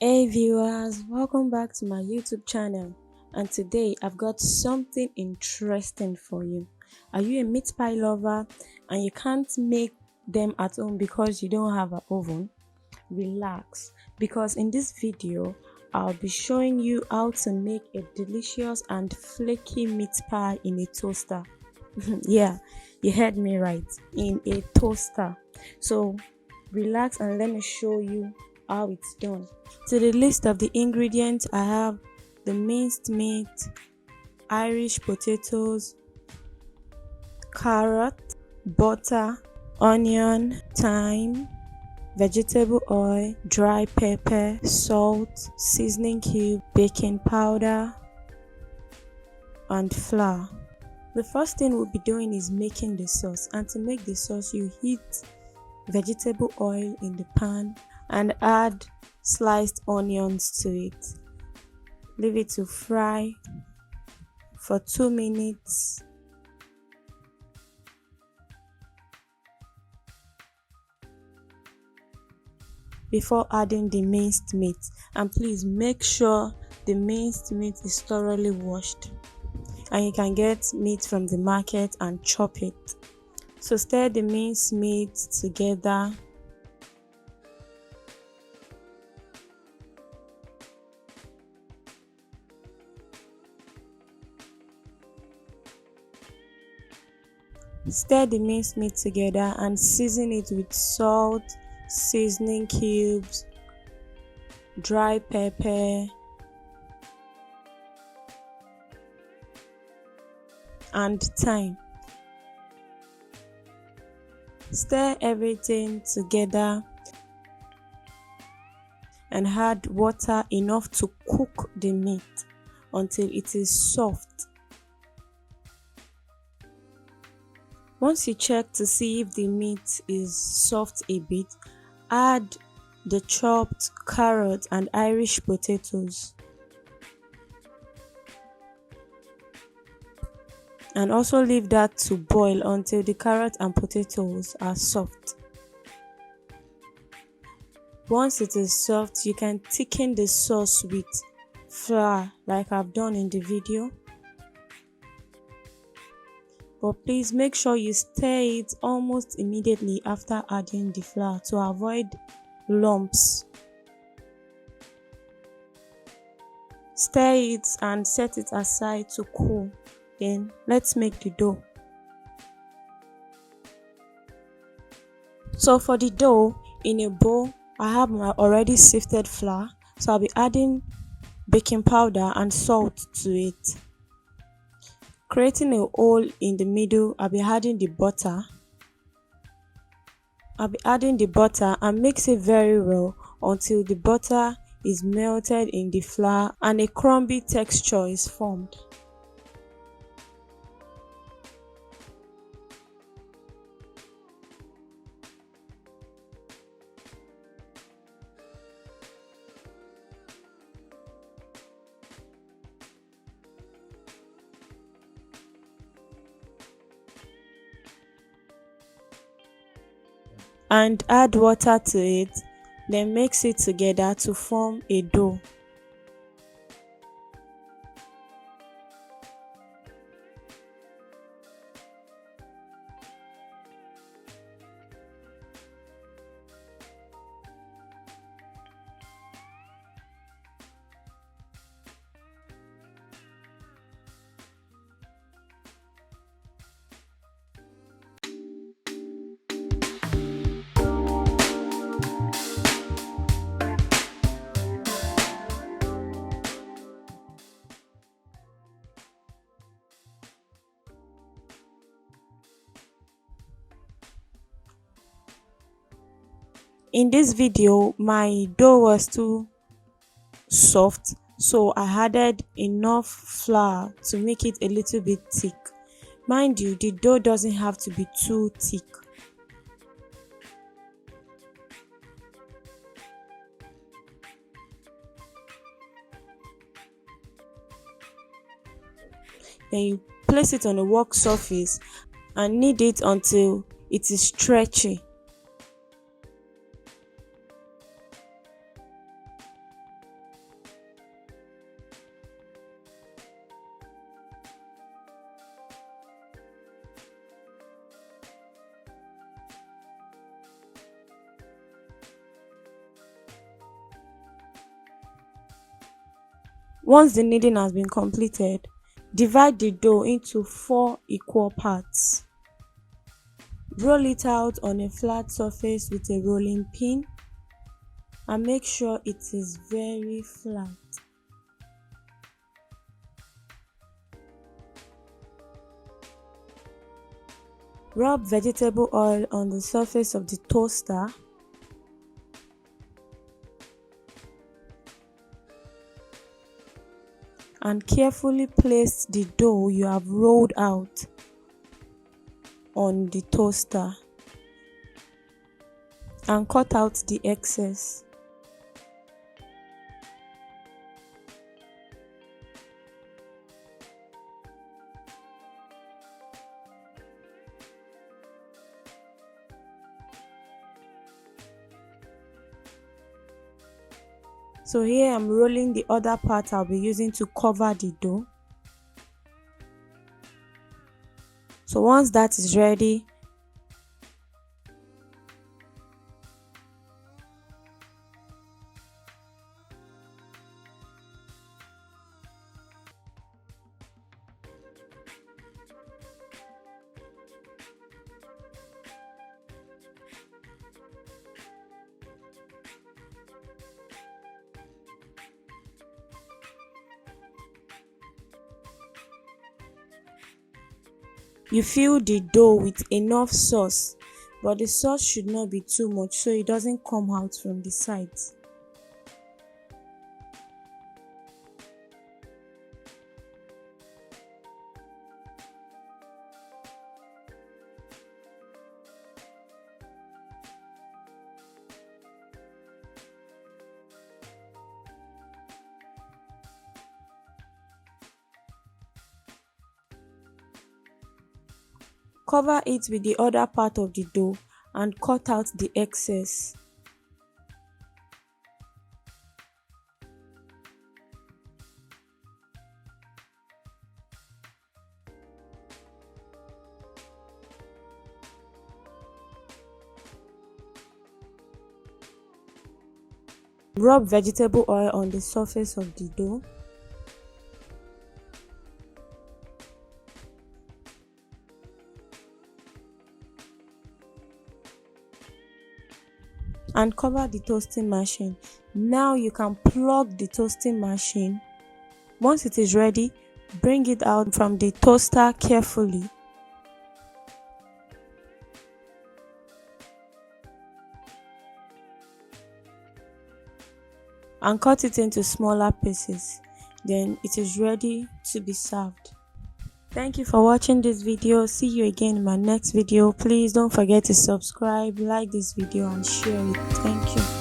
Hey viewers, welcome back to my YouTube channel, and today I've got something interesting for you. Are you a meat pie lover and you can't make them at home because you don't have an oven? Relax, because in this video I'll be showing you how to make a delicious and flaky meat pie in a toaster. Yeah, you heard me right, in a toaster. So relax and let me show you how it's done. To the list of the ingredients, I have the minced meat, Irish potatoes, carrot, butter, onion, thyme, vegetable oil, dry pepper, salt, seasoning cube, baking powder, and flour. The first thing we'll be doing is making the sauce, and to make the sauce you heat vegetable oil in the pan and add sliced onions to it. Leave it to fry for 2 minutes. Before adding the minced meat, and please make sure the minced meat is thoroughly washed, and you can get meat from the market and chop it. So stir the minced meat together. Stir the minced meat together and season it with salt, seasoning cubes, dry pepper, and thyme. Stir everything together and add water enough to cook the meat until it is soft. Once you check to see if the meat is soft a bit, add the chopped carrot and Irish potatoes. And also leave that to boil until the carrot and potatoes are soft. Once it is soft, you can thicken the sauce with flour like I've done in the video. But please make sure you stir it almost immediately after adding the flour to avoid lumps. Stir it and set it aside to cool. Then let's make the dough. So for the dough, in a bowl I have my already sifted flour, so I'll be adding baking powder and salt to it. Creating a hole in the middle, I'll be adding the butter. And mix it very well until the butter is melted in the flour and a crumbly texture is formed. And add water to it, then mix it together to form a dough. In this video, my dough was too soft, so I added enough flour to make it a little bit thick. Mind you, the dough doesn't have to be too thick. Then you place it on a work surface and knead it until it is stretchy. Once the kneading has been completed, divide the dough into 4 equal parts. Roll it out on a flat surface with a rolling pin and make sure it is very flat. Rub vegetable oil on the surface of the toaster and carefully place the dough you have rolled out on the toaster and cut out the excess. So here I'm rolling the other part I'll be using to cover the dough. So once that is ready, you fill the dough with enough sauce, but the sauce should not be too much so it doesn't come out from the sides. Cover it with the other part of the dough and cut out the excess. Rub vegetable oil on the surface of the dough. And cover the toasting machine. Now you can plug the toasting machine. Once it is ready, bring it out from the toaster carefully. And cut it into smaller pieces. Then it is ready to be served. Thank you for watching this video. See you again in my next video. Please don't forget to subscribe, like this video and share it. Thank you.